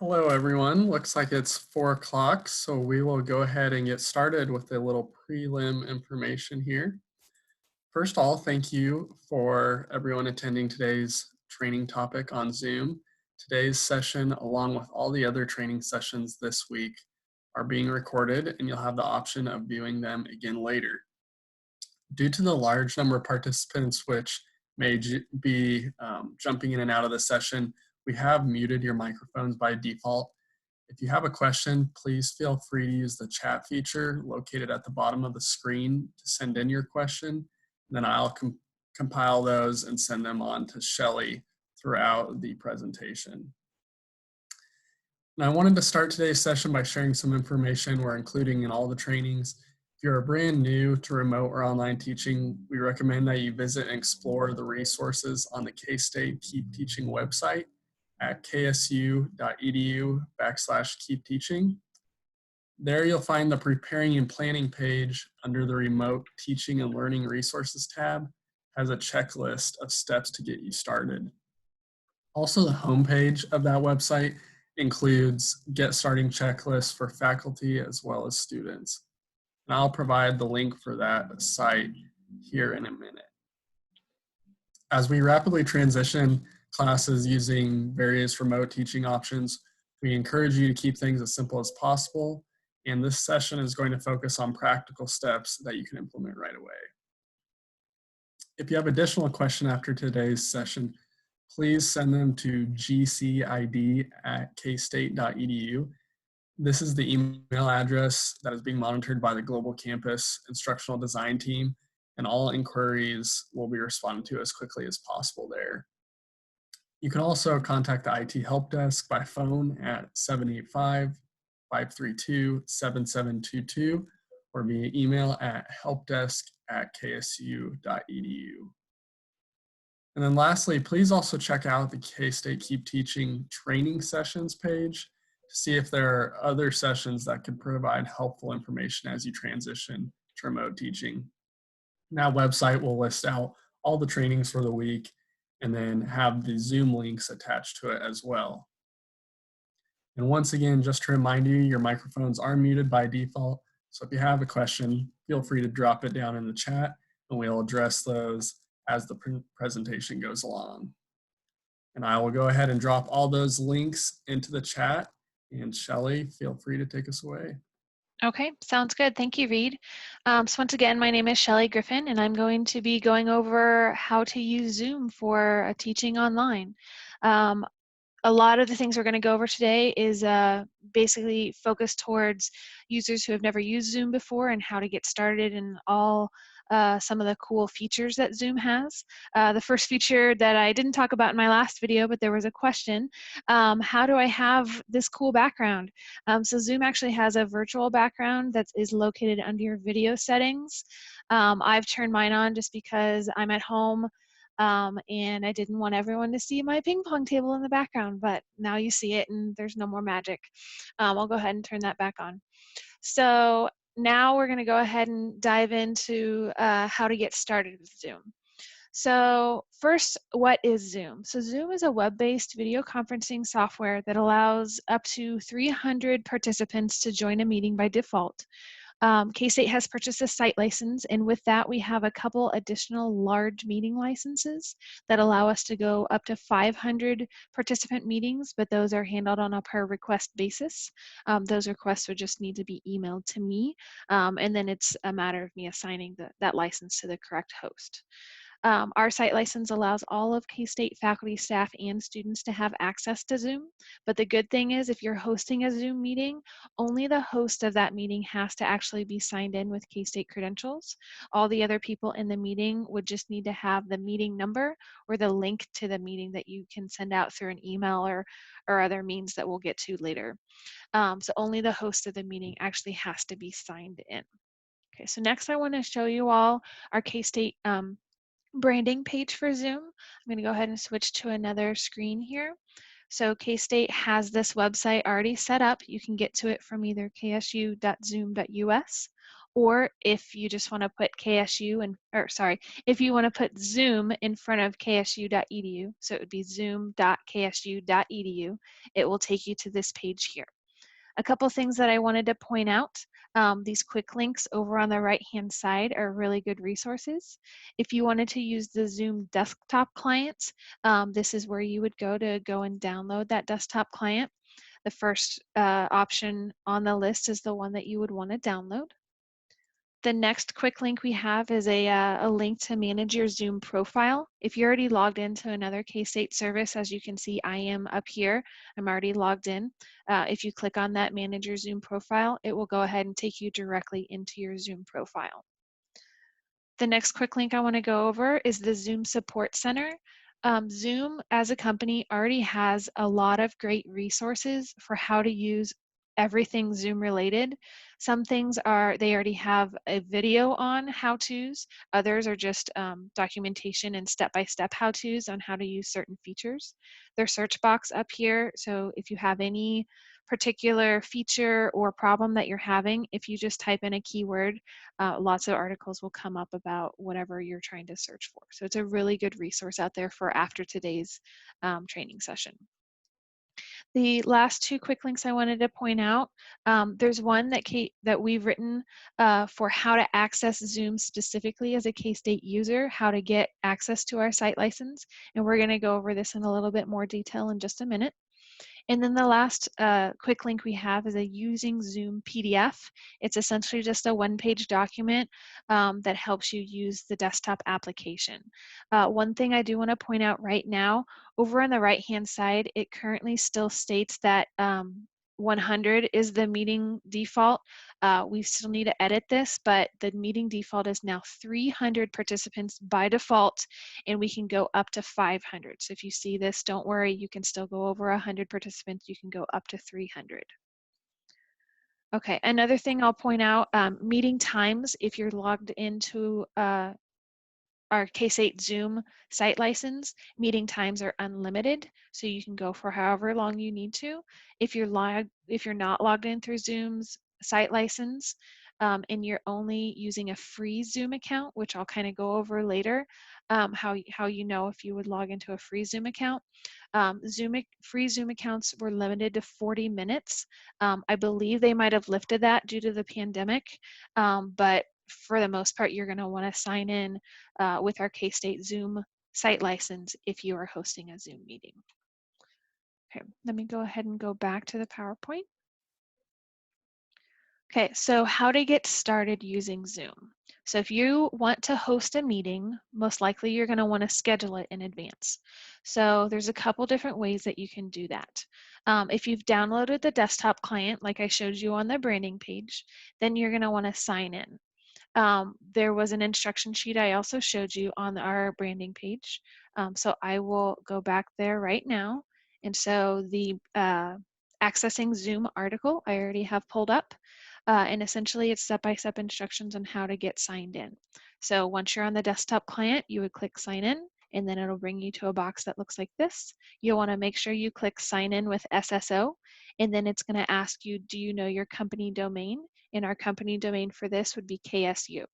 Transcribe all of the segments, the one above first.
Hello, everyone. Looks like it's 4 o'clock, so we will go ahead and get started with a little prelim information here. First of all, thank you for everyone attending today's training topic on Zoom. Today's session, along with all the other training sessions this week, are being recorded, and you'll have the option of viewing them again later. Due to the large number of participants which may be jumping in and out of the session, we have muted your microphones by default. If you have a question, please feel free to use the chat feature located at the bottom of the screen to send in your question. And then I'll compile those and send them on to Shelley throughout the presentation. And I wanted to start today's session by sharing some information we're including in all the trainings. If you're brand new to remote or online teaching, we recommend that you visit and explore the resources on the K-State Keep Teaching website at ksu.edu/keepteaching. There you'll find the Preparing and Planning page under the Remote Teaching and Learning Resources tab has a checklist of steps to get you started. Also, the homepage of that website includes get starting checklists for faculty as well as students. And I'll provide the link for that site here in a minute. As we rapidly transition classes using various remote teaching options, we encourage you to keep things as simple as possible. And this session is going to focus on practical steps that you can implement right away. If you have additional questions after today's session, please send them to gcid@kstate.edu. This is the email address that is being monitored by the Global Campus Instructional Design Team, and all inquiries will be responded to as quickly as possible there. You can also contact the IT Help Desk by phone at 785-532-7722 or via email at helpdesk@ksu.edu. And then lastly, please also check out the K-State Keep Teaching training sessions page to see if there are other sessions that could provide helpful information as you transition to remote teaching. And that website will list out all the trainings for the week and then have the Zoom links attached to it as well. And once again, just to remind you, your microphones are muted by default. So if you have a question, feel free to drop it down in the chat and we'll address those as the presentation goes along. And I will go ahead and drop all those links into the chat. And Shelley, feel free to take us away. Okay, sounds good. Thank you, Reed. So once again, my name is Shelley Griffin, and I'm going to be going over how to use Zoom for teaching online. A lot of the things we're going to go over today is basically focused towards users who have never used Zoom before and how to get started and all some of the cool features that Zoom has. The first feature that I didn't talk about in my last video, but there was a question, how do I have this cool background? So Zoom actually has a virtual background that is located under your video settings. I've turned mine on just because I'm at home and I didn't want everyone to see my ping pong table in the background, but now you see it and there's no more magic. I'll go ahead and turn that back on. So now we're going to go ahead and dive into how to get started with Zoom. So first, what is Zoom? So Zoom is a web-based video conferencing software that allows up to 300 participants to join a meeting by default. K-State has purchased a site license, and with that we have a couple additional large meeting licenses that allow us to go up to 500 participant meetings, but those are handled on a per request basis. Those requests would just need to be emailed to me, and then it's a matter of me assigning that license to the correct host. Our site license allows all of K-State faculty, staff, and students to have access to Zoom. But the good thing is if you're hosting a Zoom meeting, only the host of that meeting has to actually be signed in with K-State credentials. All the other people in the meeting would just need to have the meeting number or the link to the meeting that you can send out through an email or other means that we'll get to later. So only the host of the meeting actually has to be signed in. Okay, so next I want to show you all our K-State branding page for Zoom. I'm going to go ahead and switch to another screen here. So K-State has this website already set up. You can get to it from either ksu.zoom.us or if you just want to put KSU and, or sorry, if you want to put Zoom in front of ksu.edu, so it would be zoom.ksu.edu, it will take you to this page here. A couple things that I wanted to point out, these quick links over on the right-hand side are really good resources. If you wanted to use the Zoom desktop client, this is where you would go and download that desktop client. The first option on the list is the one that you would want to download. The next quick link we have is a link to manage your Zoom profile. If you're already logged into another K-State service, as you can see, I am up here. I'm already logged in. If you click on that Manage Your Zoom Profile, it will go ahead and take you directly into your Zoom profile. The next quick link I want to go over is the Zoom Support Center. Zoom as a company already has a lot of great resources for how to use everything Zoom related. Some things they already have a video on how-tos. Others are just documentation and step-by-step how-tos on how to use certain features. There's search box up here, so if you have any particular feature or problem that you're having, if you just type in a keyword, lots of articles will come up about whatever you're trying to search for. So it's a really good resource out there for after today's training session. The last two quick links I wanted to point out, there's one that we've written for how to access Zoom specifically as a K-State user, how to get access to our site license, and we're going to go over this in a little bit more detail in just a minute. And then the last quick link we have is a Using Zoom PDF. It's essentially just a one-page document that helps you use the desktop application. One thing I do want to point out right now, over on the right-hand side, it currently still states that 100 is the meeting default. We still need to edit this, but the meeting default is now 300 participants by default, and we can go up to 500. So if you see this, don't worry, you can still go over 100 participants, you can go up to 300. Okay, another thing I'll point out, meeting times, if you're logged into our K-State Zoom site license, meeting times are unlimited, so you can go for however long you need to. If you're not logged in through Zoom's site license, and you're only using a free Zoom account, which I'll kind of go over later, how you know if you would log into a free Zoom account. Free Zoom accounts were limited to 40 minutes. I believe they might have lifted that due to the pandemic, but for the most part, you're going to want to sign in with our K-State Zoom site license if you are hosting a Zoom meeting. Okay, let me go ahead and go back to the PowerPoint. Okay, so how to get started using Zoom. So if you want to host a meeting, most likely you're going to want to schedule it in advance. So there's a couple different ways that you can do that. If you've downloaded the desktop client, like I showed you on the branding page, then you're going to want to sign in. There was an instruction sheet I also showed you on our branding page. So I will go back there right now. And so the accessing Zoom article I already have pulled up. And essentially it's step-by-step instructions on how to get signed in. So once you're on the desktop client, you would click sign in, and then it'll bring you to a box that looks like this. You'll want to make sure you click sign in with SSO, and then it's going to ask you, do you know your company domain? And our company domain for this would be KSU.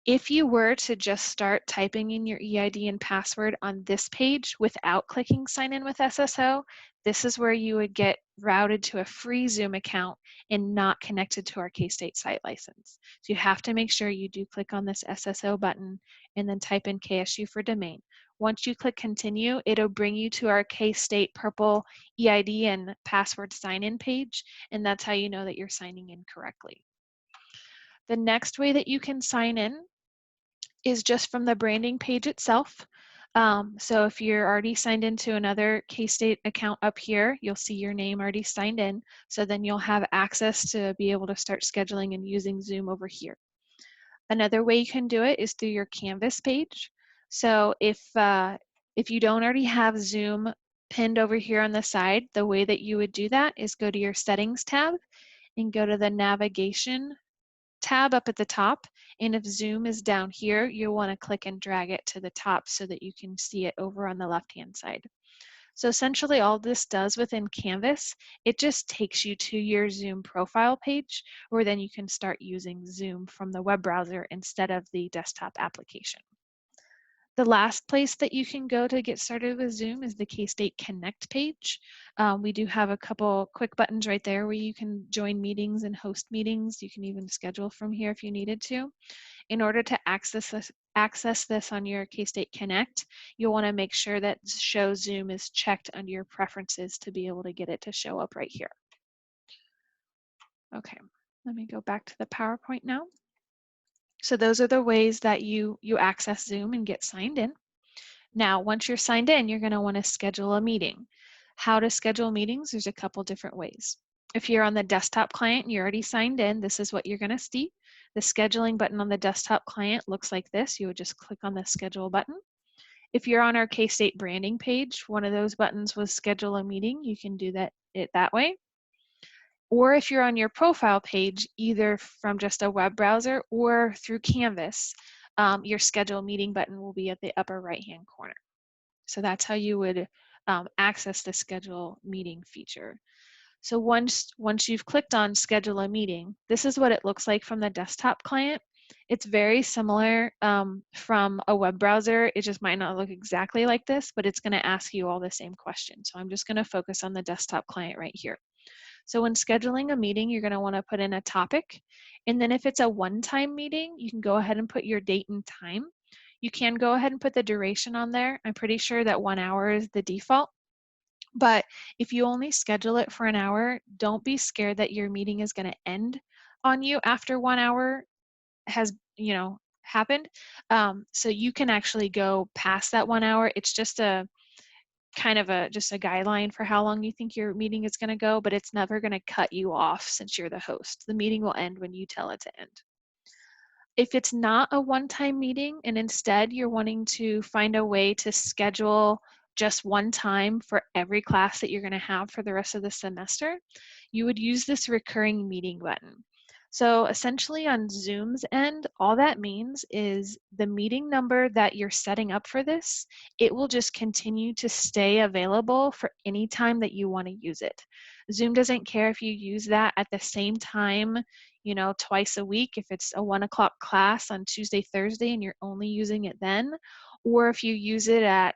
If you were to just start typing in your EID and password on this page without clicking sign in with SSO, this is where you would get routed to a free Zoom account and not connected to our K-State site license. So you have to make sure you do click on this SSO button and then type in KSU for domain. Once you click continue, it'll bring you to our K-State purple EID and password sign-in page, and that's how you know that you're signing in correctly. The next way that you can sign in is just from the branding page itself. So if you're already signed into another K-State account up here, you'll see your name already signed in. So then you'll have access to be able to start scheduling and using Zoom over here. Another way you can do it is through your Canvas page. So if you don't already have Zoom pinned over here on the side, the way that you would do that is go to your Settings tab and go to the Navigation tab up at the top, and if Zoom is down here, you'll want to click and drag it to the top so that you can see it over on the left-hand side. So essentially all this does within Canvas, it just takes you to your Zoom profile page, where then you can start using Zoom from the web browser instead of the desktop application. The last place that you can go to get started with Zoom is the K-State Connect page. We do have a couple quick buttons right there where you can join meetings and host meetings. You can even schedule from here if you needed to. In order to access this on your K-State Connect, you'll want to make sure that Show Zoom is checked under your preferences to be able to get it to show up right here. Okay, let me go back to the PowerPoint now. So those are the ways that you access Zoom and get signed in. Now, once you're signed in, you're going to want to schedule a meeting. How to schedule meetings, there's a couple different ways. If you're on the desktop client and you're already signed in, this is what you're going to see. The scheduling button on the desktop client looks like this. You would just click on the schedule button. If you're on our K-State branding page, one of those buttons was schedule a meeting. You can do it that way. Or if you're on your profile page, either from just a web browser or through Canvas, your schedule meeting button will be at the upper right-hand corner. So that's how you would access the schedule meeting feature. So once you've clicked on schedule a meeting, this is what it looks like from the desktop client. It's very similar from a web browser. It just might not look exactly like this, but it's going to ask you all the same questions. So I'm just going to focus on the desktop client right here. So when scheduling a meeting, you're going to want to put in a topic. And then if it's a one-time meeting, you can go ahead and put your date and time. You can go ahead and put the duration on there. I'm pretty sure that 1 hour is the default. But if you only schedule it for an hour, don't be scared that your meeting is going to end on you after 1 hour has, happened. So you can actually go past that 1 hour. It's just a kind of just a guideline for how long you think your meeting is going to go, but it's never going to cut you off since you're the host. The meeting will end when you tell it to end. If it's not a one-time meeting and instead you're wanting to find a way to schedule just one time for every class that you're going to have for the rest of the semester, you would use this recurring meeting button. So essentially on Zoom's end, all that means is the meeting number that you're setting up for this, it will just continue to stay available for any time that you want to use it. Zoom doesn't care if you use that at the same time, twice a week, if it's a 1 o'clock class on Tuesday, Thursday, and you're only using it then, or if you use it at,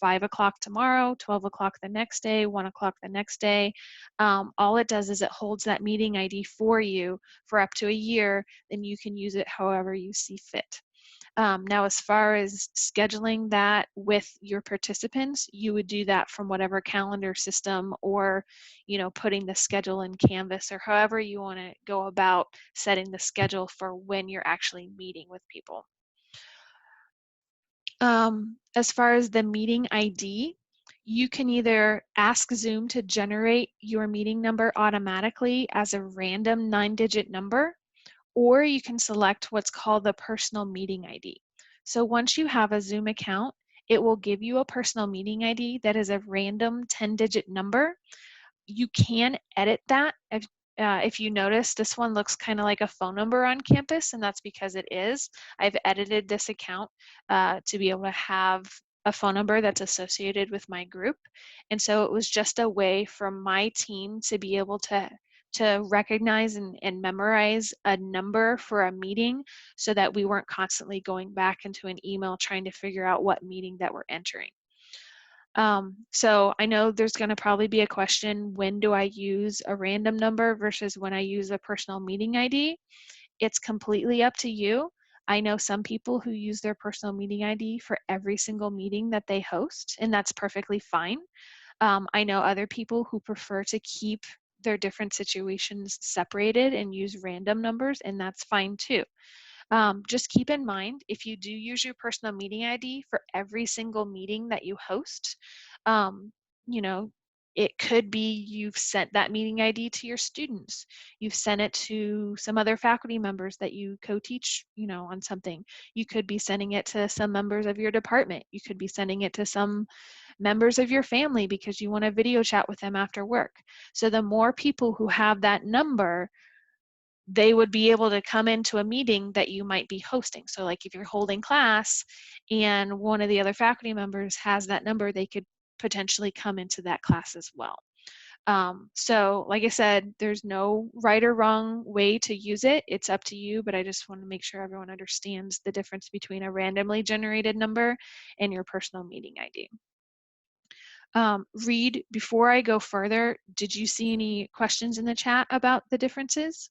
5 o'clock tomorrow, 12 o'clock the next day, 1 o'clock the next day. All it does is it holds that meeting ID for you for up to a year, then you can use it however you see fit. Now, as far as scheduling that with your participants, you would do that from whatever calendar system or, putting the schedule in Canvas or however you want to go about setting the schedule for when you're actually meeting with people. As far as the meeting ID, you can either ask Zoom to generate your meeting number automatically as a random 9-digit number, or you can select what's called the personal meeting ID. So once you have a Zoom account, it will give you a personal meeting ID that is a random 10-digit number. You can edit that. If you notice, this one looks kind of like a phone number on campus, and that's because it is. I've edited this account to be able to have a phone number that's associated with my group. And so it was just a way for my team to be able to recognize and memorize a number for a meeting so that we weren't constantly going back into an email trying to figure out what meeting that we're entering. So I know there's going to probably be a question, when do I use a random number versus when I use a personal meeting ID? It's completely up to you. I know some people who use their personal meeting ID for every single meeting that they host, and that's perfectly fine. I know other people who prefer to keep their different situations separated and use random numbers, and that's fine too. Just keep in mind, if you do use your personal meeting ID for every single meeting that you host, um, you know, it could be you've sent that meeting ID to your students. You've sent it to some other faculty members that you co-teach, on something. You could be sending it to some members of your department. You could be sending it to some members of your family because you want to video chat with them after work. So the more people who have that number, they would be able to come into a meeting that you might be hosting. So like if you're holding class and one of the other faculty members has that number, they could potentially come into that class as well. So like I said, there's no right or wrong way to use it. It's up to you, but I just want to make sure everyone understands the difference between a randomly generated number and your personal meeting ID. Reed, before I go further, did you see any questions in the chat about the differences?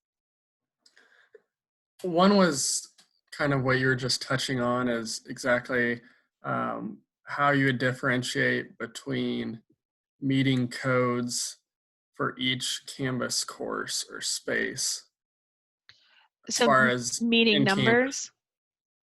One was kind of what you were just touching on, is exactly how you would differentiate between meeting codes for each Canvas course or space. As So far as meeting in Canvas, numbers.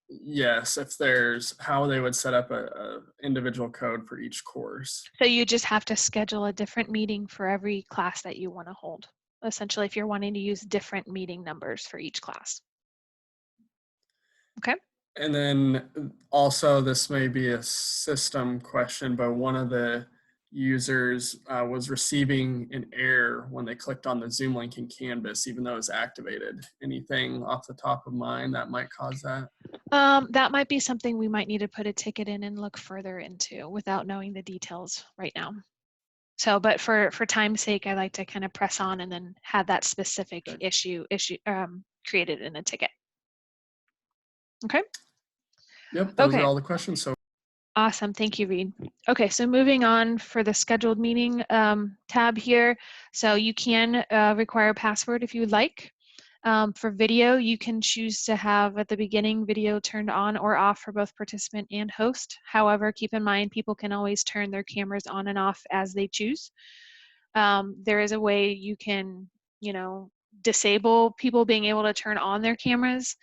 yes, if there's how they would set up a individual code for each course. So you just have to schedule a different meeting for every class that you want to hold. Essentially, if you're wanting to use different meeting numbers for each class. Okay. And then also, this may be a system question, but one of the users was receiving an error when they clicked on the Zoom link in Canvas, even though it was activated. Anything off the top of mind that might cause that? That might be something we might need to put a ticket in and look further into without knowing the details right now. So, but for time's sake, I like to kind of press on and then have that specific Okay. issue created in a ticket. Okay. Yep, those are Okay. all the questions. So Awesome. Thank you, Reed. Okay, so moving on for the scheduled meeting tab here. So you can require a password if you would like. For video, you can choose to have at the beginning video turned on or off for both participant and host. However, keep in mind people can always turn their cameras on and off as they choose. There is a way you can, disable people being able to turn on their cameras.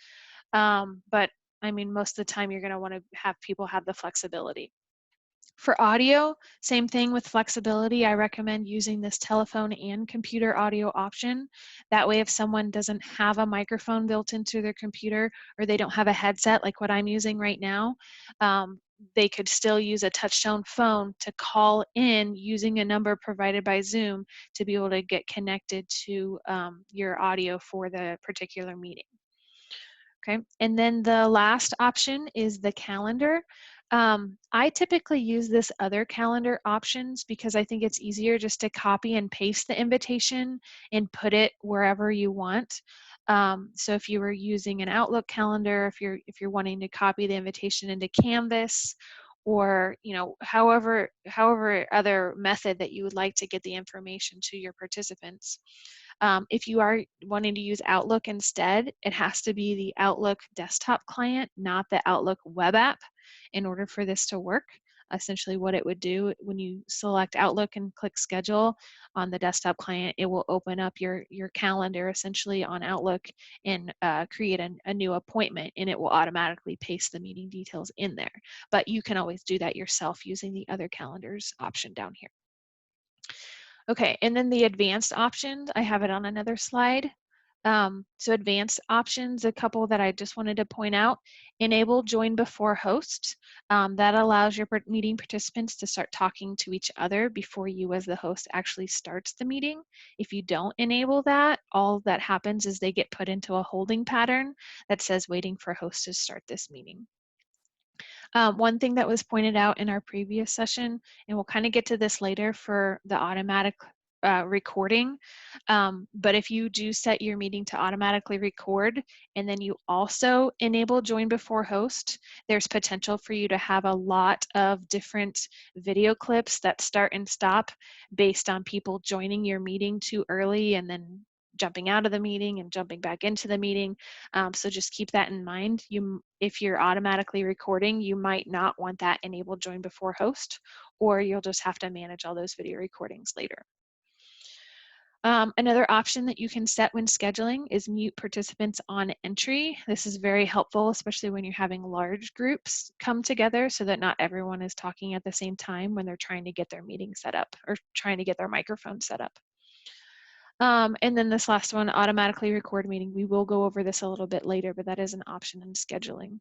But I mean, most of the time you're going to want to have people have the flexibility. For audio, same thing with flexibility. I recommend using this telephone and computer audio option. That way, if someone doesn't have a microphone built into their computer or they don't have a headset like what I'm using right now, they could still use a touchtone phone to call in using a number provided by Zoom to be able to get connected to your audio for the particular meeting. Okay, and then the last option is the calendar. I typically use this other calendar options because I think it's easier just to copy and paste the invitation and put it wherever you want. So if you were using an Outlook calendar, if you're wanting to copy the invitation into Canvas, or however other method that you would like to get the information to your participants. If you are wanting to use Outlook instead, it has to be the Outlook desktop client, not the Outlook web app, in order for this to work. Essentially what it would do when you select Outlook and click schedule on the desktop client, it will open up your calendar essentially on Outlook and create a new appointment, and it will automatically paste the meeting details in there. But you can always do that yourself using the other calendars option down here. Okay, and then the advanced options, I have it on another slide. So advanced options, a couple that I just wanted to point out. Enable join before host. That allows your meeting participants to start talking to each other before you as the host actually starts the meeting. If you don't enable that, all that happens is they get put into a holding pattern that says waiting for host to start this meeting. One thing that was pointed out in our previous session, and we'll kind of get to this later for the automatic recording, but if you do set your meeting to automatically record and then you also enable join before host, there's potential for you to have a lot of different video clips that start and stop based on people joining your meeting too early and then jumping out of the meeting and jumping back into the meeting. So just keep that in mind. If you're automatically recording, you might not want that enabled join before host, or you'll just have to manage all those video recordings later. Another option that you can set when scheduling is mute participants on entry. This is very helpful, especially when you're having large groups come together so that not everyone is talking at the same time when they're trying to get their meeting set up or trying to get their microphone set up. And then this last one, automatically record meeting. We will go over this a little bit later, but that is an option in scheduling.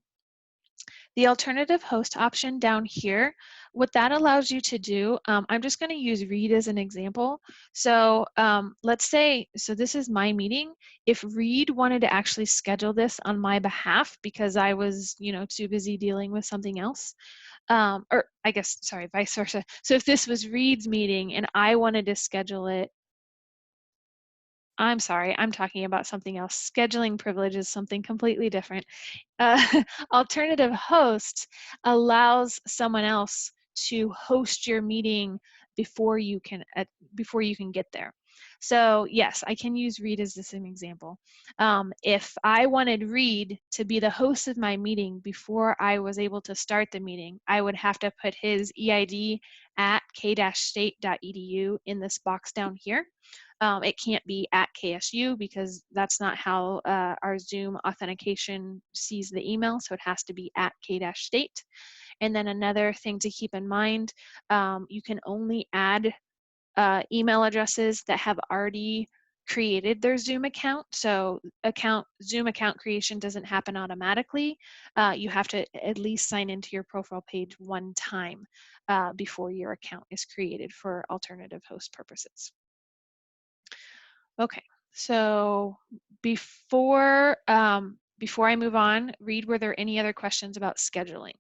The alternative host option down here, what that allows you to do, I'm just going to use Reed as an example. So let's say, so this is my meeting. If Reed wanted to actually schedule this on my behalf because I was, too busy dealing with something else, Or I guess, sorry, vice versa. So if this was Reed's meeting and I wanted to schedule it, I'm sorry, I'm talking about something else. Scheduling privilege is something completely different. Uh, alternative host allows someone else to host your meeting before you can get there. So yes, I can use Reed as the same example. If I wanted Reed to be the host of my meeting before I was able to start the meeting, I would have to put his EID at k-state.edu in this box down here. It can't be at KSU because that's not how our Zoom authentication sees the email, so it has to be at k-state. And then another thing to keep in mind, you can only add email addresses that have already created their Zoom account. So Zoom account creation doesn't happen automatically. You have to at least sign into your profile page one time before your account is created for alternative host purposes. Okay, so before I move on, Reed, were there any other questions about scheduling?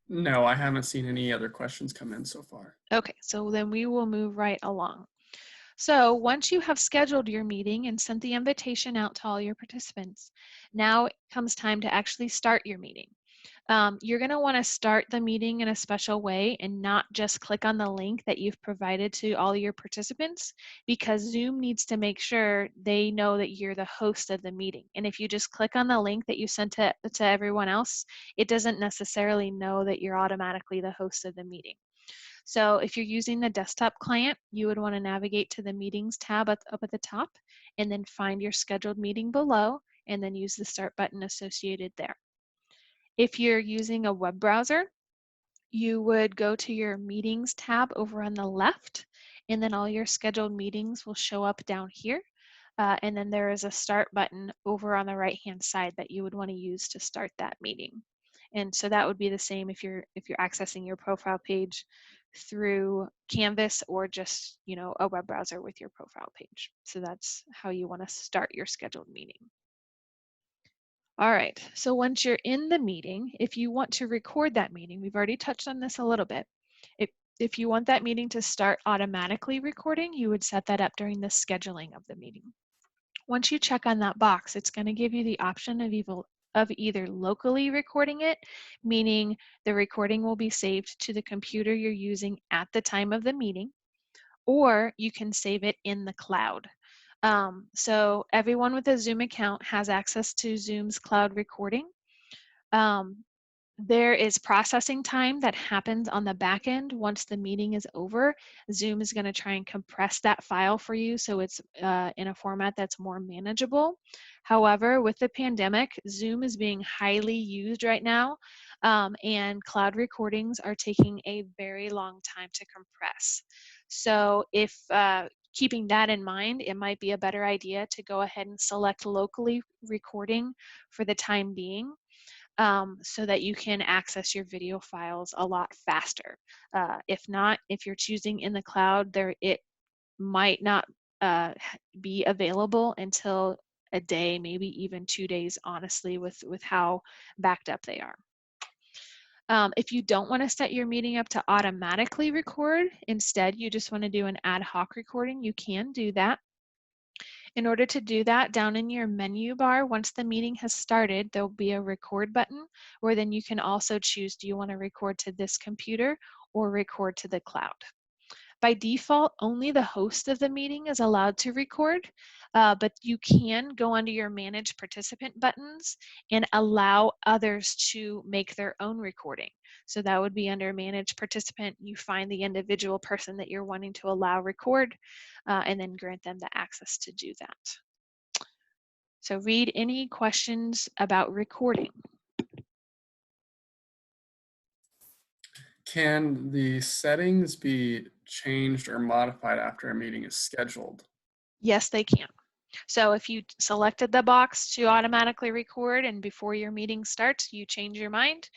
No, I haven't seen any other questions come in so far. Okay, so then we will move right along. So once you have scheduled your meeting and sent the invitation out to all your participants, now it comes time to actually start your meeting. You're going to want to start the meeting in a special way and not just click on the link that you've provided to all your participants, because Zoom needs to make sure they know that you're the host of the meeting. And if you just click on the link that you sent to everyone else, it doesn't necessarily know that you're automatically the host of the meeting. So if you're using the desktop client, you would want to navigate to the meetings tab up at the top and then find your scheduled meeting below and then use the start button associated there. If you're using a web browser, you would go to your meetings tab over on the left, and then all your scheduled meetings will show up down here. And then there is a start button over on the right hand side that you would want to use to start that meeting. And so that would be the same if you're accessing your profile page through Canvas or just a web browser with your profile page. So that's how you want to start your scheduled meeting. All right, so once you're in the meeting, if you want to record that meeting, we've already touched on this a little bit. If you want that meeting to start automatically recording, you would set that up during the scheduling of the meeting. Once you check on that box, it's going to give you the option of either locally recording it, meaning the recording will be saved to the computer you're using at the time of the meeting, or you can save it in the cloud. So everyone with a Zoom account has access to Zoom's cloud recording. There is processing time that happens on the back end once the meeting is over. Zoom is going to try and compress that file for you so it's in a format that's more manageable. However, with the pandemic, Zoom is being highly used right now, and cloud recordings are taking a very long time to compress. So if keeping that in mind, it might be a better idea to go ahead and select locally recording for the time being, so that you can access your video files a lot faster. If not, if you're choosing in the cloud, it might not be available until a day, maybe even 2 days, honestly, with how backed up they are. If you don't want to set your meeting up to automatically record, instead you just want to do an ad hoc recording, you can do that. In order to do that, down in your menu bar, once the meeting has started, there'll be a record button, where then you can also choose, do you want to record to this computer or record to the cloud? By default, only the host of the meeting is allowed to record, but you can go under your Manage Participant buttons and allow others to make their own recording. So that would be under Manage Participant. You find the individual person that you're wanting to allow record, and then grant them the access to do that. So Reed, any questions about recording? Can the settings be changed or modified after a meeting is scheduled? Yes, they can. So if you selected the box to automatically record and before your meeting starts, you change your mind,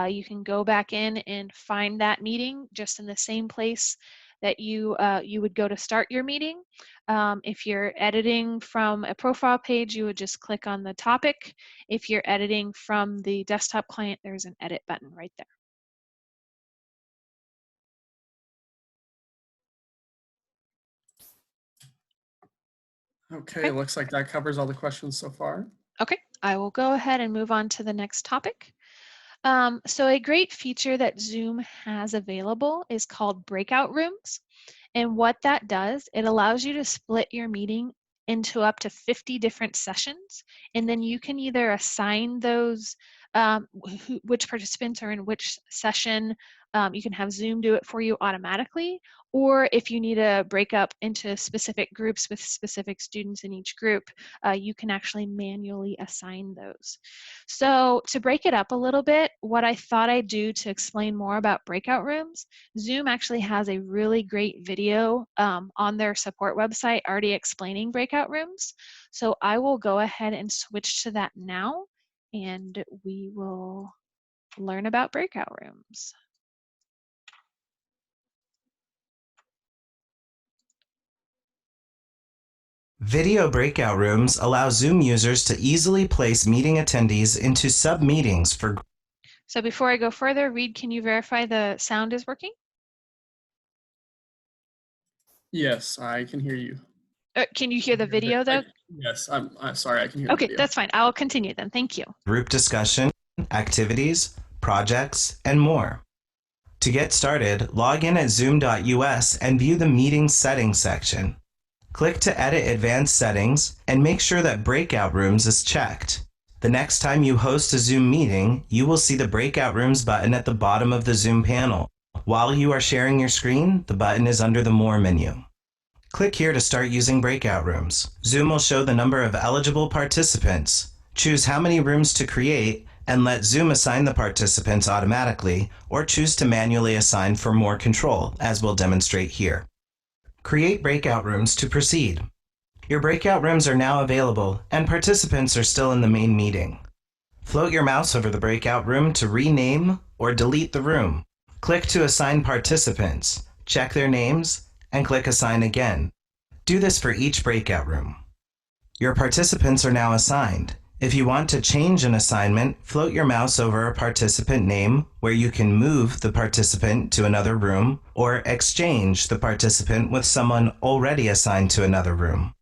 you can go back in and find that meeting just in the same place that you would go to start your meeting. If you're editing from a profile page, you would just click on the topic. If you're editing from the desktop client, there's an edit button right there. Okay, Okay. looks like that covers all the questions so far. Okay, I will go ahead and move on to the next topic. So a great feature that Zoom has available is called breakout rooms. And what that does, it allows you to split your meeting into up to 50 different sessions. And then you can either assign those, which participants are in which session. You can have Zoom do it for you automatically. Or if you need to break up into specific groups with specific students in each group, you can actually manually assign those. So to break it up a little bit, what I thought I'd do to explain more about breakout rooms, Zoom actually has a really great video on their support website already explaining breakout rooms. So I will go ahead and switch to that now, and we will learn about breakout rooms. Video breakout rooms allow Zoom users to easily place meeting attendees into sub-meetings for. So before I go further, Reed, can you verify the sound is working? Yes, I can hear you. Can you hear the video though? Yes, I'm sorry, I can hear the Okay, video. that's fine. I'll continue then. Thank you. Group discussion, activities, projects, and more. To get started, log in at zoom.us and view the meeting settings section. Click to edit advanced settings and make sure that breakout rooms is checked. The next time you host a Zoom meeting, you will see the breakout rooms button at the bottom of the Zoom panel. While you are sharing your screen, the button is under the More menu. Click here to start using breakout rooms. Zoom will show the number of eligible participants. Choose how many rooms to create and let Zoom assign the participants automatically, or choose to manually assign for more control, as we'll demonstrate here. Create breakout rooms to proceed. Your breakout rooms are now available, and participants are still in the main meeting. Float your mouse over the breakout room to rename or delete the room. Click to assign participants, check their names, and click Assign again. Do this for each breakout room. Your participants are now assigned. If you want to change an assignment, float your mouse over a participant name where you can move the participant to another room or exchange the participant with someone already assigned to another room.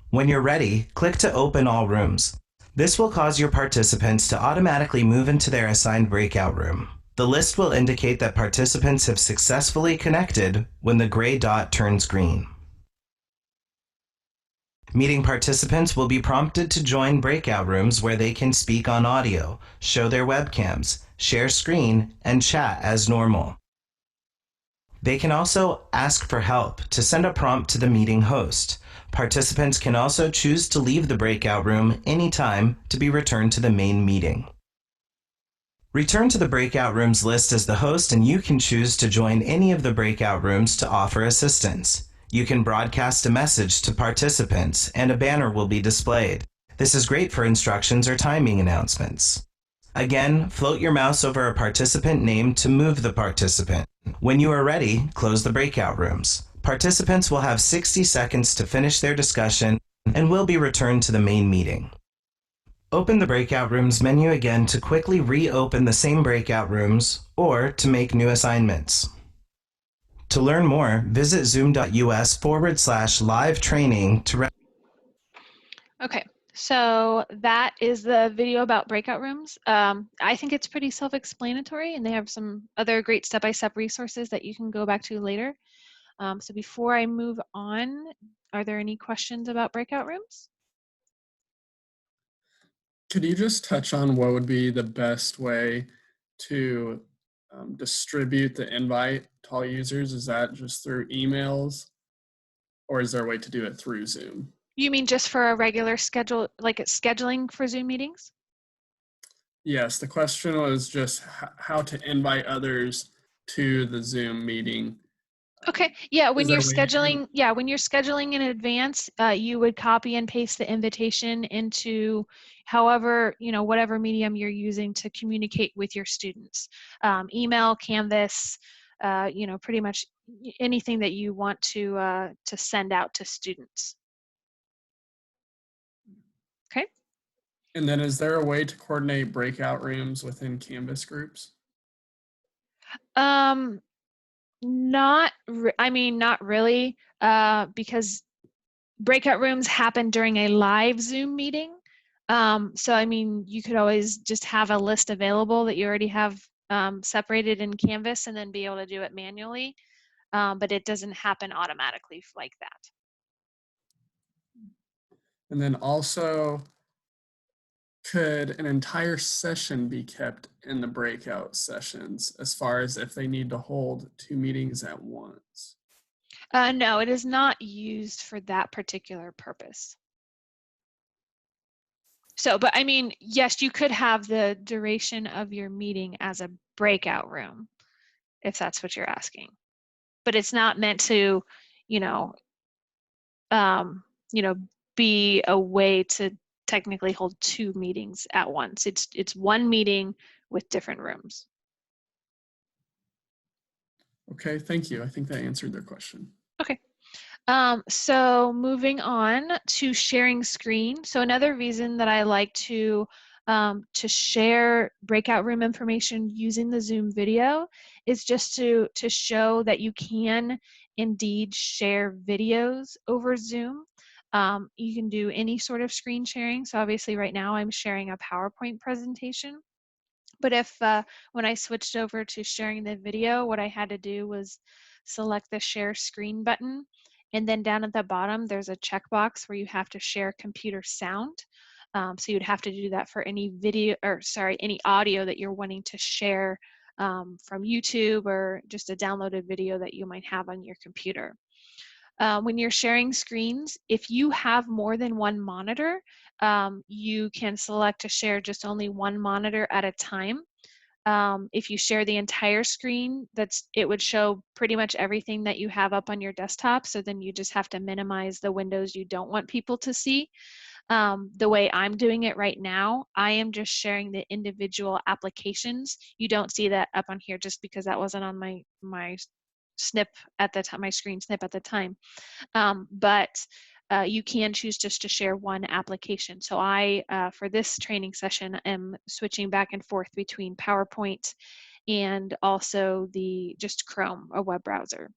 When you're ready, click to open all rooms. This will cause your participants to automatically move into their assigned breakout room. The list will indicate that participants have successfully connected when the gray dot turns green. Meeting participants will be prompted to join breakout rooms where they can speak on audio, show their webcams, share screen, and chat as normal. They can also ask for help to send a prompt to the meeting host. Participants can also choose to leave the breakout room anytime to be returned to the main meeting. Return to the breakout rooms list as the host, and you can choose to join any of the breakout rooms to offer assistance. You can broadcast a message to participants, and a banner will be displayed. This is great for instructions or timing announcements. Again, float your mouse over a participant name to move the participant. When you are ready, close the breakout rooms. Participants will have 60 seconds to finish their discussion and will be returned to the main meeting. Open the breakout rooms menu again to quickly reopen the same breakout rooms or to make new assignments. To learn more, visit zoom.us/live training to. Okay, so that is the video about breakout rooms. I think it's pretty self-explanatory, and they have some other great step-by-step resources that you can go back to later. So before I move on, are there any questions about breakout rooms? Could you just touch on what would be the best way to distribute the invite to all users? Is that just through emails, or is there a way to do it through Zoom? You mean just for a regular schedule, like it's scheduling for Zoom meetings? Yes, the question was just how to invite others to the Zoom meeting. Okay, yeah, when Is you're there a way to? scheduling, when you're scheduling in advance, you would copy and paste the invitation into however, whatever medium you're using to communicate with your students. Email, Canvas, pretty much anything that you want to send out to students. Okay. And then is there a way to coordinate breakout rooms within Canvas groups? Not really, because breakout rooms happen during a live Zoom meeting. So you could always just have a list available that you already have separated in Canvas and then be able to do it manually. But it doesn't happen automatically like that. And then also, could an entire session be kept in the breakout sessions as far as if they need to hold 2 meetings at once? No, it is not used for that particular purpose. So, but yes, you could have the duration of your meeting as a breakout room, if that's what you're asking. But it's not meant to, you know, um, be a way to technically hold 2 meetings at once. It's one meeting with different rooms. Okay, thank you. I think that answered their question. Okay. So moving on to sharing screen. So another reason that I like to share breakout room information using the Zoom video is just to show that you can indeed share videos over Zoom. You can do any sort of screen sharing. So obviously right now I'm sharing a PowerPoint presentation. But if when I switched over to sharing the video, what I had to do was select the share screen button. And then down at the bottom, there's a checkbox where you have to share computer sound. So you'd have to do that for any video, or sorry, any audio that you're wanting to share from YouTube or just a downloaded video that you might have on your computer. When you're sharing screens, if you have more than one monitor, you can select to share just only one monitor at a time. If you share the entire screen, it would show pretty much everything that you have up on your desktop. So then you just have to minimize the windows you don't want people to see. The way I'm doing it right now, I am just sharing the individual applications. You don't see that up on here just because that wasn't on my snip at the time, my screen snip at the time. But you can choose just to share one application. So I, for this training session, am switching back and forth between PowerPoint and also just Chrome, a web browser.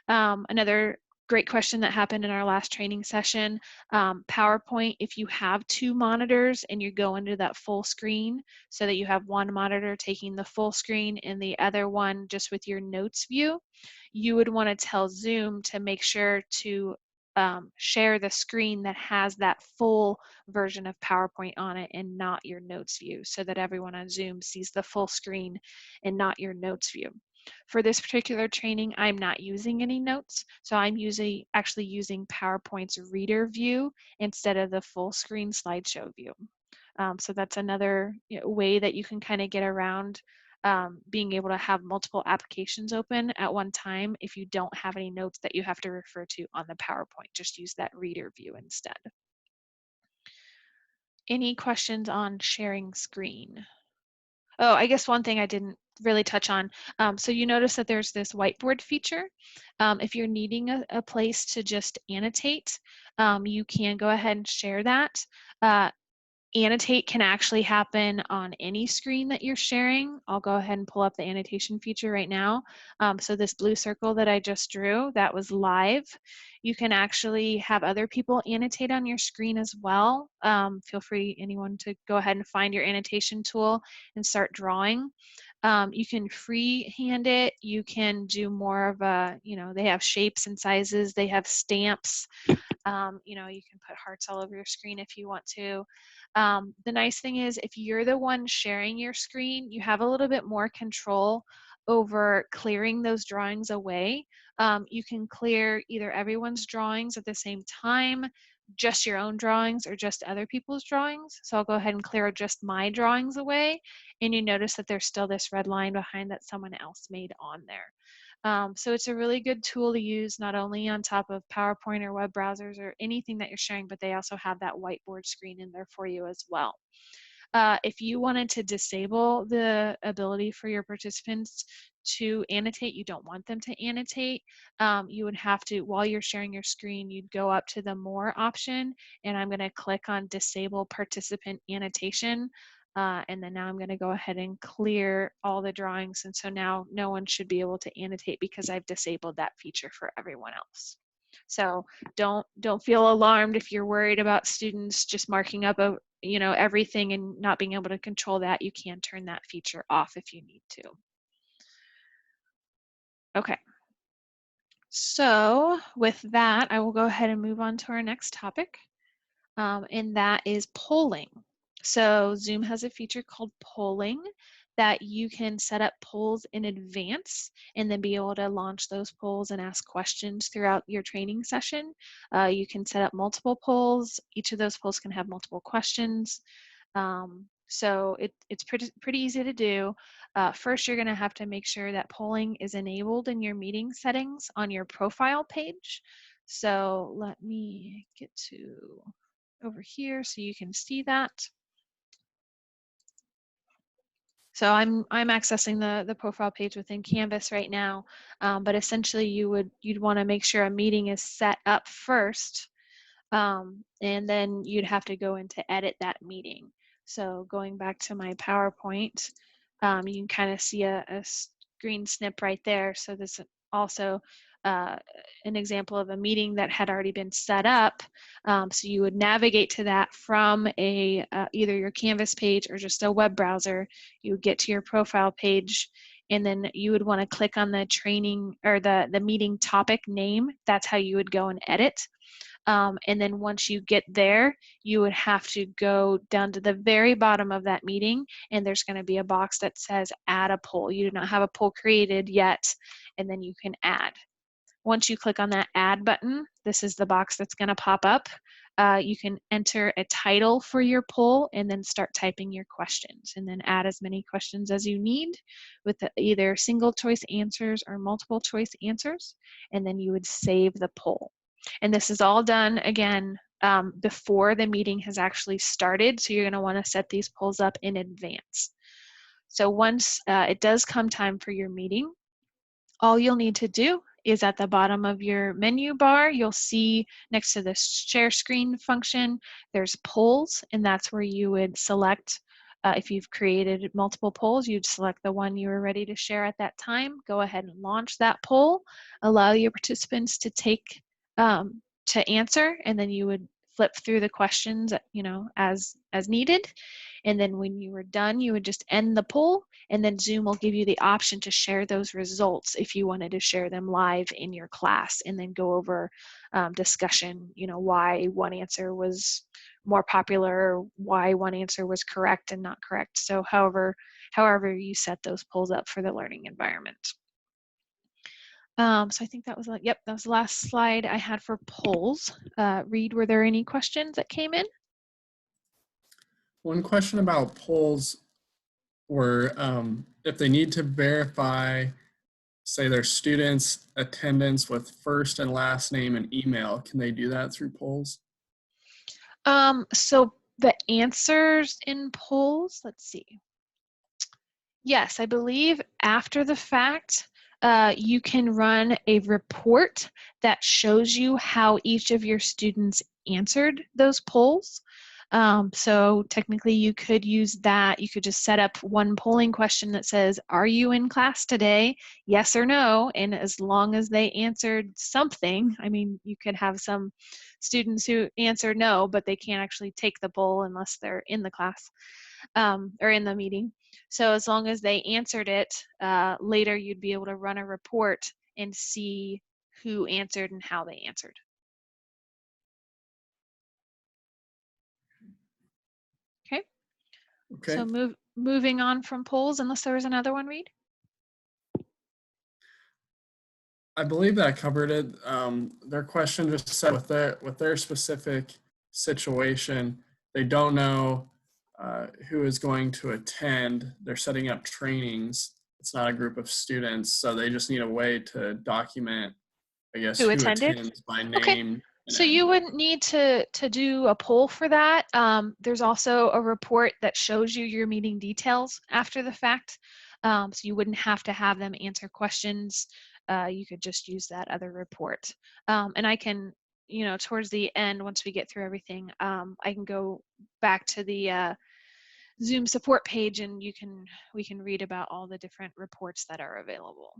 Another great question that happened in our last training session, PowerPoint, if you have 2 monitors and you go into that full screen so that you have one monitor taking the full screen and the other one just with your notes view, you would want to tell Zoom to make sure to share the screen that has that full version of PowerPoint on it and not your notes view, so that everyone on Zoom sees the full screen and not your notes view. For this particular training, I'm not using any notes, so I'm actually using PowerPoint's reader view instead of the full screen slideshow view. So that's another way that you can kind of get around being able to have multiple applications open at one time if you don't have any notes that you have to refer to on the PowerPoint. Just use that reader view instead. Any questions on sharing screen? Oh, I guess one thing I didn't really touch on. So you notice that there's this whiteboard feature. If you're needing a place to just annotate, you can go ahead and share that. Annotate can actually happen on any screen that you're sharing. I'll go ahead and pull up the annotation feature right now. So this blue circle that I just drew, that was live. You can actually have other people annotate on your screen as well. Feel free, anyone, to go ahead and find your annotation tool and start drawing. You can freehand it. You can do more of they have shapes and sizes. They have stamps. You can put hearts all over your screen if you want to. The nice thing is, if you're the one sharing your screen, you have a little bit more control over clearing those drawings away. You can clear either everyone's drawings at the same time, just your own drawings, or just other people's drawings. So I'll go ahead and clear just my drawings away, and you notice that there's still this red line behind that someone else made on there. So it's a really good tool to use not only on top of PowerPoint or web browsers or anything that you're sharing, but they also have that whiteboard screen in there for you as well. If you wanted to disable the ability for your participants to annotate, you don't want them to annotate, you would have to, while you're sharing your screen, you'd go up to the More option, and I'm going to click on Disable Participant Annotation. And then now I'm going to go ahead and clear all the drawings. And so now no one should be able to annotate because I've disabled that feature for everyone else. So don't feel alarmed if you're worried about students just marking up everything and not being able to control that. You can turn that feature off if you need to. Okay. So with that, I will go ahead and move on to our next topic. And that is polling. So Zoom has a feature called polling that you can set up polls in advance and then be able to launch those polls and ask questions throughout your training session. You can set up multiple polls. Each of those polls can have multiple questions. So it's pretty easy to do. First, you're going to have to make sure that polling is enabled in your meeting settings on your profile page. So let me get to over here so you can see that. So I'm accessing the profile page within Canvas right now, but essentially you'd want to make sure a meeting is set up first, and then you'd have to go in to edit that meeting. So going back to my PowerPoint, you can kind of see a screen snip right there. So this also an example of a meeting that had already been set up. So you would navigate to that from either your Canvas page or just a web browser. You would get to your profile page, and then you would want to click on the training or the meeting topic name. That's how you would go and edit. And then once you get there, you would have to go down to the very bottom of that meeting, and there's going to be a box that says add a poll. You do not have a poll created yet, and then you can add. Once you click on that add button, this is the box that's going to pop up. You can enter a title for your poll and then start typing your questions, and then add as many questions as you need with either single choice answers or multiple choice answers, and then you would save the poll. And this is all done, again, before the meeting has actually started, so you're going to want to set these polls up in advance. So once it does come time for your meeting, all you'll need to do is at the bottom of your menu bar, you'll see next to the share screen function, there's polls, and that's where you would select, if you've created multiple polls, you'd select the one you were ready to share at that time. Go ahead and launch that poll, allow your participants to to answer, and then you would flip through the questions, as needed. And then when you were done, you would just end the poll, and then Zoom will give you the option to share those results if you wanted to share them live in your class, and then go over discussion, why one answer was more popular, or why one answer was correct and not correct. So however you set those polls up for the learning environment. So I think that was that was the last slide I had for polls. Reed, were there any questions that came in? One question about polls were if they need to verify, say, their students' attendance with first and last name and email, can they do that through polls? So the answers in polls, let's see. Yes, I believe after the fact, you can run a report that shows you how each of your students answered those polls. So technically you could use that. You could just set up one polling question that says, are you in class today? Yes or no. And as long as they answered something, I mean, you could have some students who answer no, but they can't actually take the poll unless they're in the class or in the meeting. So as long as they answered it, later you'd be able to run a report and see who answered and how they answered. Okay. So moving on from polls, unless there was another one, Reed? I believe that covered it. Their question just said with their specific situation, they don't know who is going to attend. They're setting up trainings. It's not a group of students, so they just need a way to document, I guess, Who who attended? attends by Okay. name. So you wouldn't need to do a poll for that. There's also a report that shows you your meeting details after the fact. So you wouldn't have to have them answer questions. You could just use that other report. And I can, towards the end, once we get through everything, I can go back to the Zoom support page, and we can read about all the different reports that are available.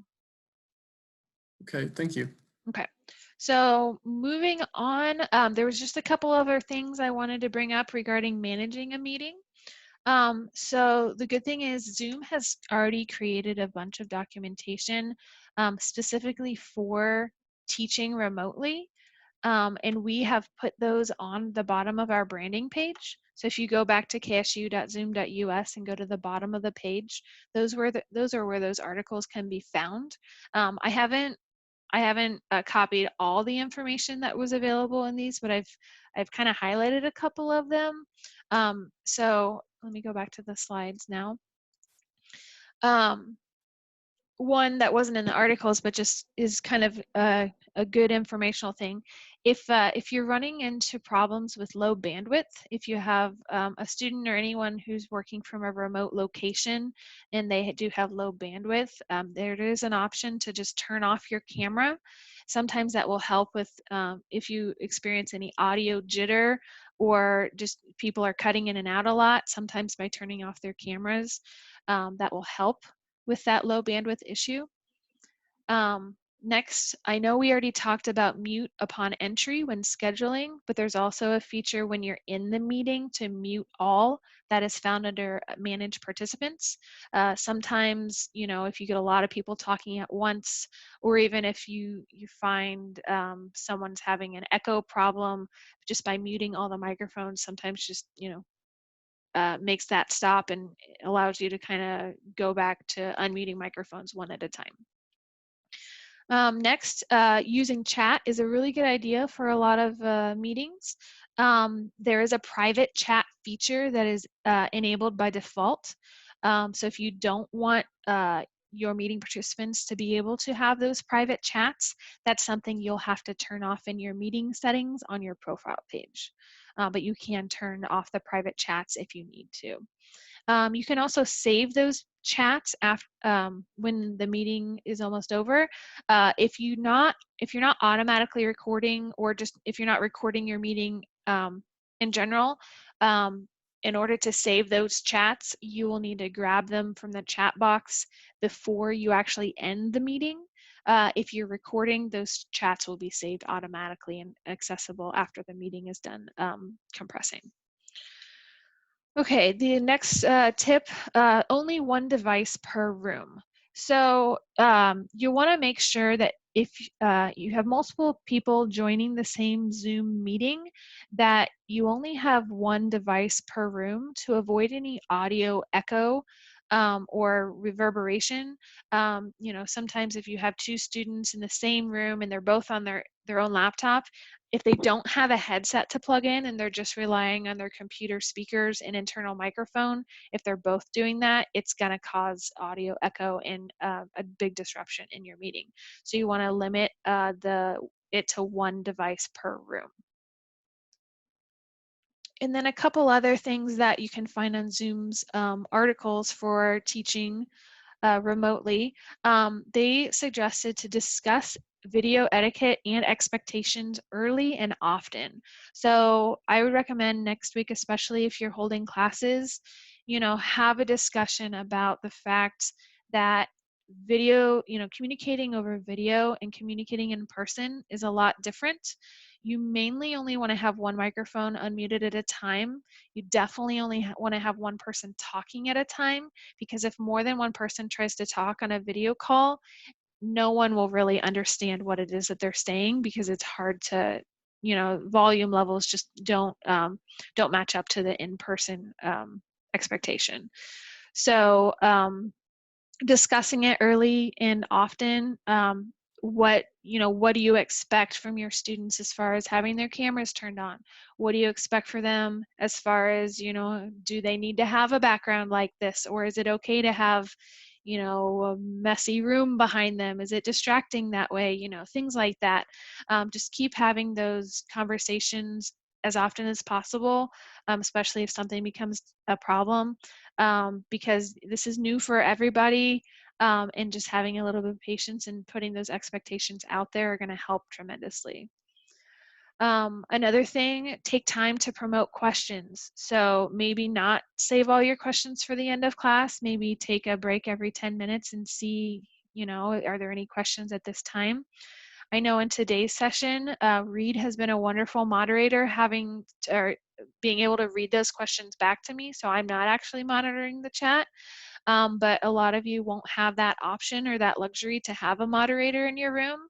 Okay, thank you. Okay, so moving on, there was just a couple other things I wanted to bring up regarding managing a meeting. So the good thing is Zoom has already created a bunch of documentation specifically for teaching remotely. And we have put those on the bottom of our branding page. So if you go back to ksu.zoom.us and go to the bottom of the page, those are where those articles can be found. I haven't copied all the information that was available in these, but I've kind of highlighted a couple of them. So let me go back to the slides now. One that wasn't in the articles, but just is kind of a good informational thing. If you're running into problems with low bandwidth, if you have a student or anyone who's working from a remote location and they do have low bandwidth, there is an option to just turn off your camera. Sometimes that will help with if you experience any audio jitter or just people are cutting in and out a lot. Sometimes by turning off their cameras, that will help with that low bandwidth issue. Next, I know we already talked about mute upon entry when scheduling, but there's also a feature when you're in the meeting to mute all. That is found under manage participants. Sometimes, if you get a lot of people talking at once, or even if you find someone's having an echo problem, just by muting all the microphones, sometimes just, makes that stop and allows you to kind of go back to unmuting microphones one at a time. Next, using chat is a really good idea for a lot of meetings. There is a private chat feature that is enabled by default. So if you don't want your meeting participants to be able to have those private chats, that's something you'll have to turn off in your meeting settings on your profile page. But you can turn off the private chats if you need to. You can also save those chats after when the meeting is almost over. If you're not automatically recording, or just if you're not recording your meeting in general, in order to save those chats, you will need to grab them from the chat box before you actually end the meeting. If you're recording, those chats will be saved automatically and accessible after the meeting is done compressing. Okay, the next tip, only one device per room. So you want to make sure that if you have multiple people joining the same Zoom meeting, that you only have one device per room to avoid any audio echo or reverberation. Sometimes if you have two students in the same room and they're both on their own laptop, if they don't have a headset to plug in and they're just relying on their computer speakers and internal microphone, if they're both doing that, it's going to cause audio echo and a big disruption in your meeting. So you want to limit it to one device per room. And then a couple other things that you can find on Zoom's articles for teaching remotely. They suggested to discuss video etiquette and expectations early and often. So I would recommend next week, especially if you're holding classes, have a discussion about the fact that video, communicating over video and communicating in person is a lot different. You mainly only want to have one microphone unmuted at a time. You definitely only want to have one person talking at a time, because if more than one person tries to talk on a video call, no one will really understand what it is that they're saying, because it's hard to, volume levels just don't match up to the in-person expectation. So discussing it early and often. What do you expect from your students as far as having their cameras turned on? What do you expect for them as far as, do they need to have a background like this, or is it okay to have a messy room behind them? Is it distracting that way? Things like that. Just keep having those conversations as often as possible, especially if something becomes a problem, because this is new for everybody. And just having a little bit of patience and putting those expectations out there are going to help tremendously. Another thing, take time to promote questions. So maybe not save all your questions for the end of class. Maybe take a break every 10 minutes and see, are there any questions at this time? I know in today's session, Reed has been a wonderful moderator, being able to read those questions back to me. So I'm not actually monitoring the chat. But a lot of you won't have that option or that luxury to have a moderator in your room.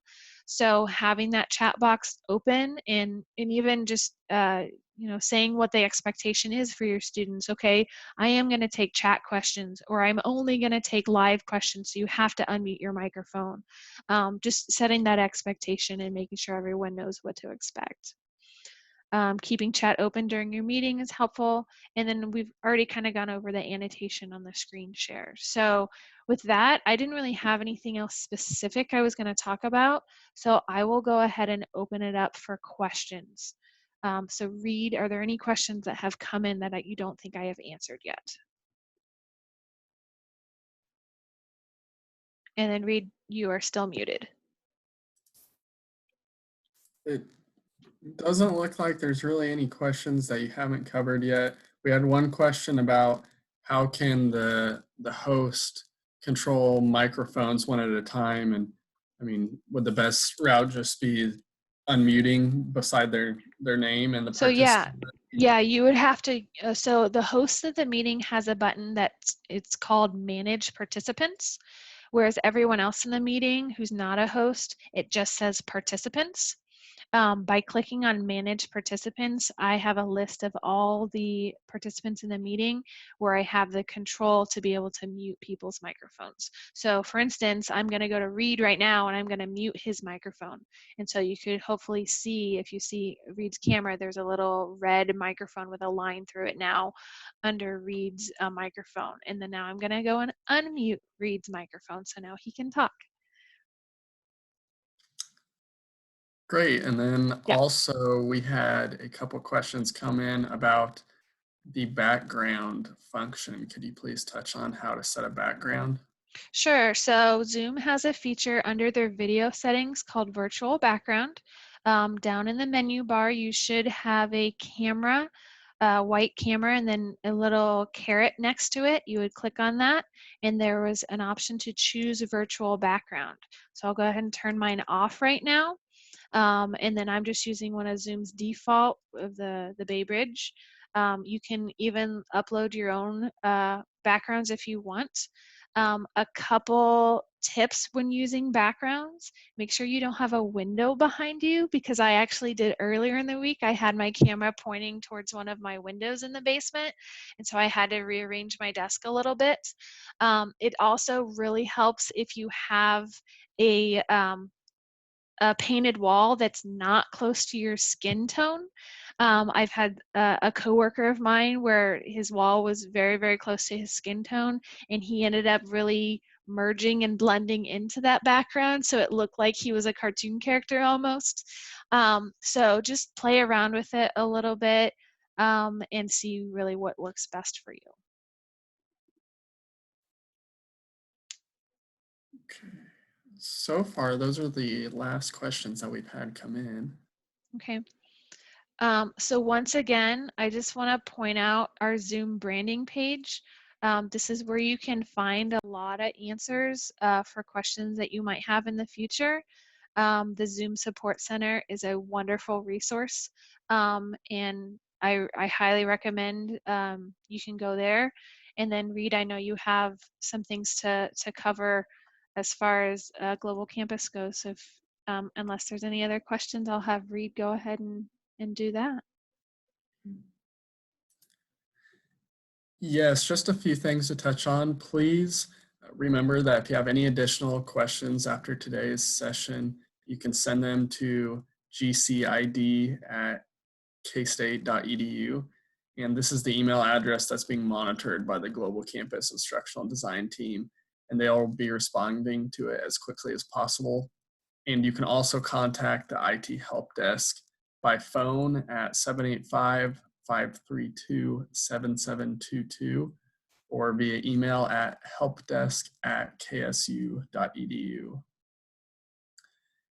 So having that chat box open and even just saying what the expectation is for your students. Okay, I am going to take chat questions, or I'm only going to take live questions, so you have to unmute your microphone. Just setting that expectation and making sure everyone knows what to expect. Keeping chat open during your meeting is helpful. And then we've already kind of gone over the annotation on the screen share. So with that, I didn't really have anything else specific I was going to talk about. So I will go ahead and open it up for questions. So Reed, are there any questions that have come in that you don't think I have answered yet? And then Reed, you are still muted. It doesn't look like there's really any questions that you haven't covered yet. We had one question about how can the host control microphones one at a time, and I mean, would the best route just be unmuting beside their name and the So yeah, participant? you would have to, so the host of the meeting has a button it's called Manage Participants, whereas everyone else in the meeting who's not a host, it just says Participants. By clicking on Manage Participants, I have a list of all the participants in the meeting where I have the control to be able to mute people's microphones. So for instance, I'm going to go to Reed right now and I'm going to mute his microphone. And so you could hopefully see, if you see Reed's camera, there's a little red microphone with a line through it now under Reed's microphone. And then now I'm going to go and unmute Reed's microphone so now he can talk. Great. And then Yeah. also we had a couple questions come in about the background function. Could you please touch on how to set a background? Sure. So Zoom has a feature under their video settings called virtual background. Down in the menu bar, you should have a camera, a white camera, and then a little caret next to it. You would click on that, and there was an option to choose virtual background. So I'll go ahead and turn mine off right now. And then I'm just using one of Zoom's default of the Bay Bridge. You can even upload your own backgrounds if you want. A couple tips when using backgrounds: make sure you don't have a window behind you, because I actually did earlier in the week. I had my camera pointing towards one of my windows in the basement, and so I had to rearrange my desk a little bit. It also really helps if you have a painted wall that's not close to your skin tone. I've had a coworker of mine where his wall was very, very close to his skin tone, and he ended up really merging and blending into that background, so it looked like he was a cartoon character almost. So just play around with it a little bit and see really what works best for you. Okay. So far, those are the last questions that we've had come in. Okay. So once again, I just want to point out our Zoom branding page. This is where you can find a lot of answers for questions that you might have in the future. The Zoom Support Center is a wonderful resource, and I highly recommend you can go there. And then Reed, I know you have some things to cover as far as Global Campus goes. So if, unless there's any other questions, I'll have Reed go ahead and do that. Yes, just a few things to touch on. Please remember that if you have any additional questions after today's session, you can send them to gcid@kstate.edu. And this is the email address that's being monitored by the Global Campus Instructional Design team. and they'll be responding to it as quickly as possible. And you can also contact the IT help desk by phone at 785-532-7722 or via email at helpdesk@ksu.edu.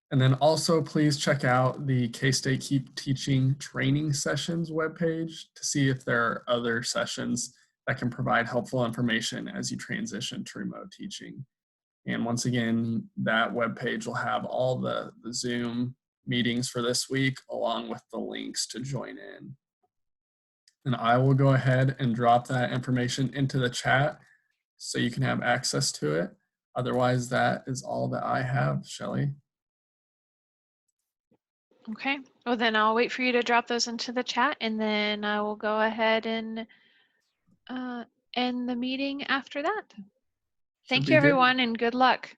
And then also please check out the K-State Keep Teaching training sessions webpage to see if there are other sessions that can provide helpful information as you transition to remote teaching. And once again, that webpage will have all the Zoom meetings for this week along with the links to join in. And I will go ahead and drop that information into the chat so you can have access to it. Otherwise, that is all that I have, Shelley. Okay, well then I'll wait for you to drop those into the chat, and then I will go ahead and end the meeting after that. Thank you, everyone, and good luck.